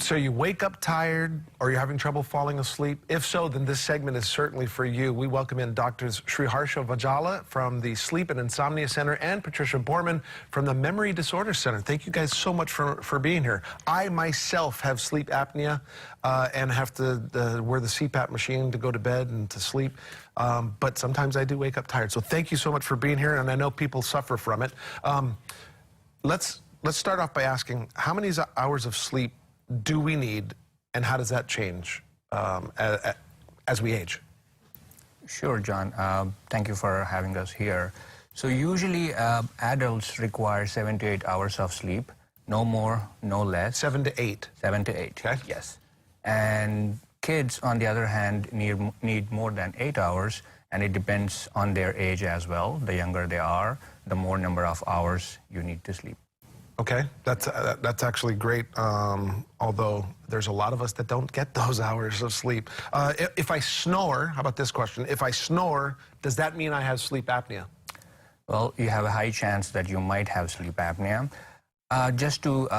So you wake up tired, or you're having trouble falling asleep? If so, then this segment is certainly for you. We welcome in Doctors Sriharsha Vajjala from the Sleep and Insomnia Center and Patricia Borman from the Memory Disorder Center. Thank you guys so much for being here. I myself have sleep apnea and have to wear the CPAP machine to go to bed and to sleep. But sometimes I do wake up tired. So thank you so much for being here, and I know people suffer from it. Let's start off by asking, how many hours of sleep do we need, and how does that change as we age? Sure, John. Thank you for having us here. So usually adults require 7 to 8 hours of sleep, no more, no less. 7 to 8. 7 to 8, okay. Yes. And kids, on the other hand, need more than 8 hours, and it depends on their age as well. The younger they are, the more number of hours you need to sleep. Okay, that's actually great, although there's a lot of us that don't get those hours of sleep. If I snore, how about this question? If I snore, does that mean I have sleep apnea? Well, you have a high chance that you might have sleep apnea. Just to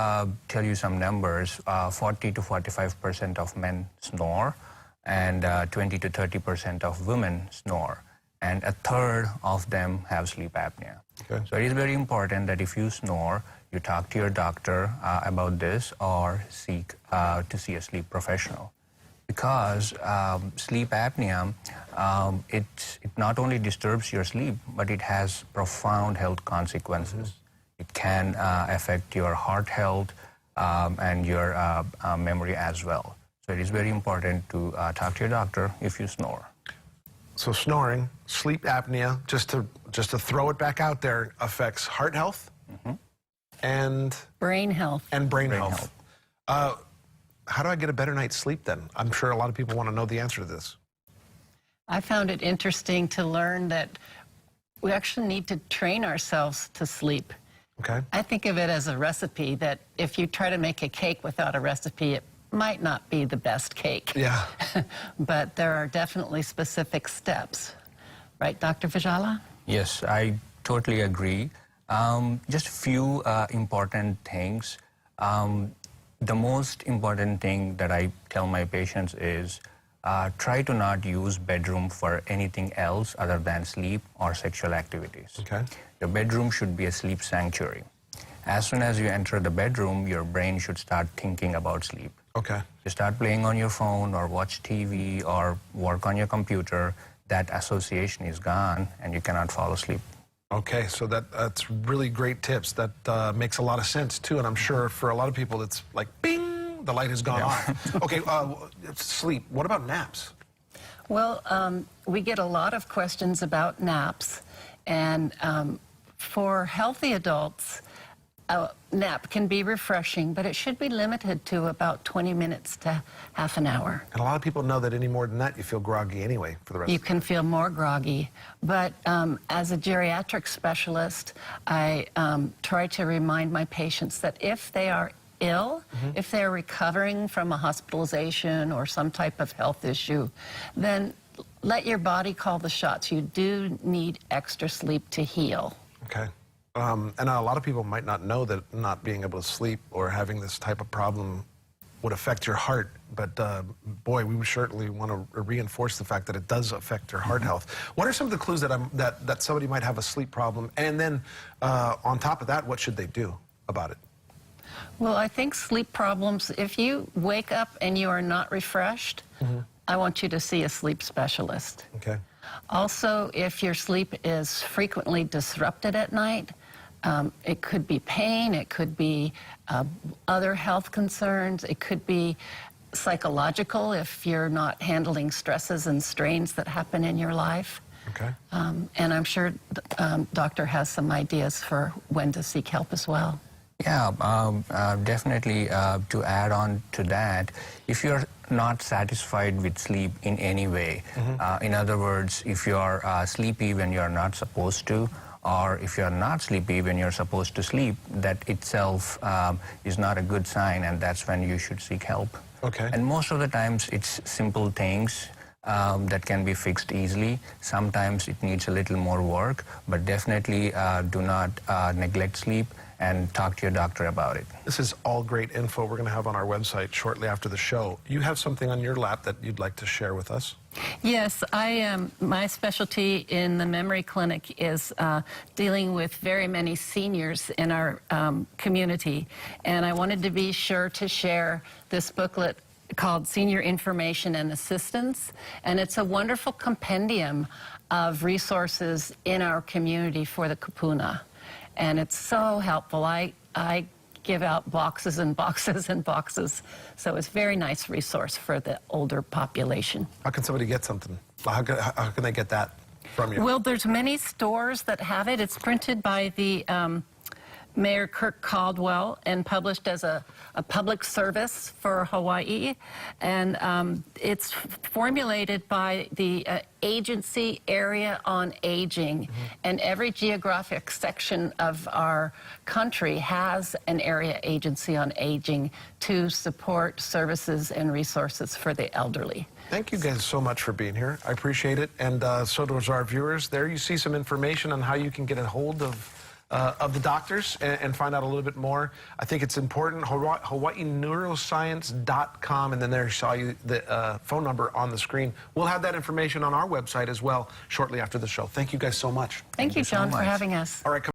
tell you some numbers, 40 to 45% of men snore, and 20 to 30% of women snore, and a third of them have sleep apnea. Okay. So it is very important that if you snore, you talk to your doctor about this, or seek to see a sleep professional. Because sleep apnea, it not only disturbs your sleep, but it has profound health consequences. It can affect your heart health and your memory as well. So it is very important to talk to your doctor if you snore. So snoring, sleep apnea, just to throw it back out there, affects heart health and brain health. And brain health. How do I get a better night's sleep then? I'm sure a lot of people want to know the answer to this. I found it interesting to learn that we actually need to train ourselves to sleep. Okay. I think of it as a recipe, that if you try to make a cake without a recipe, it might not be the best cake. Yeah. But there are definitely specific steps. Right, Dr. Vajjala? Yes, I totally agree. Just a few important things. The most important thing that I tell my patients is try to not use bedroom for anything else other than sleep or sexual activities. Okay. Your bedroom should be a sleep sanctuary. As soon as you enter the bedroom, your brain should start thinking about sleep. Okay. You start playing on your phone or watch TV or work on your computer, that association is gone and you cannot fall asleep. Okay, so that's really great tips. That makes a lot of sense too, and I'm sure for a lot of people it's like, bing, the light has gone off. Okay, sleep. What about naps? Well, we get a lot of questions about naps, and for healthy adults, a nap can be refreshing, but it should be limited to about 20 minutes to half an hour. And a lot of people know that any more than that, you feel groggy anyway for the rest You of the can feel more groggy. But as a geriatric specialist, I try to remind my patients that if they are ill, if they're recovering from a hospitalization or some type of health issue, then let your body call the shots. You do need extra sleep to heal. Okay. And a lot of people might not know that not being able to sleep or having this type of problem would affect your heart, but boy, we certainly want to reinforce the fact that it does affect your heart health. What are some of the clues that somebody might have a sleep problem? And then on top of that, what should they do about it? Well, I think sleep problems, if you wake up and you are not refreshed, I want you to see a sleep specialist. Okay. Also, if your sleep is frequently disrupted at night, it could be pain, it could be other health concerns, it could be psychological if you're not handling stresses and strains that happen in your life. Okay. And I'm sure doctor has some ideas for when to seek help as well. Yeah, definitely to add on to that, if you're not satisfied with sleep in any way, in other words, if you're sleepy when you're not supposed to, or if you're not sleepy when you're supposed to sleep, that itself is not a good sign, and that's when you should seek help. Okay. And most of the times it's simple things that can be fixed easily. Sometimes it needs a little more work, but definitely do not neglect sleep and talk to your doctor about it. This is all great info we're going to have on our website shortly after the show. You have something on your lap that you'd like to share with us? Yes, my specialty in the memory clinic is dealing with very many seniors in our community, and I wanted to be sure to share this booklet called Senior Information and Assistance, and it's a wonderful compendium of resources in our community for the kupuna, and it's so helpful. I give out boxes and boxes and boxes, so it's a very nice resource for the older population. How can somebody get something? How can they get that from you? Well, there's many stores that have it. It's printed by the Mayor Kirk Caldwell and published as a public service for Hawaii. And it's formulated by the Agency Area on Aging. And every geographic section of our country has an area agency on aging to support services and resources for the elderly. Thank you guys so much for being here. I appreciate it. And so does our viewers. There you see some information on how you can get a hold of the doctors and find out a little bit more. I think it's important. HawaiiNeuroscience.com, and then there you saw the phone number on the screen. We'll have that information on our website as well shortly after the show. Thank you guys so much. Thank you, John, for having us. All right.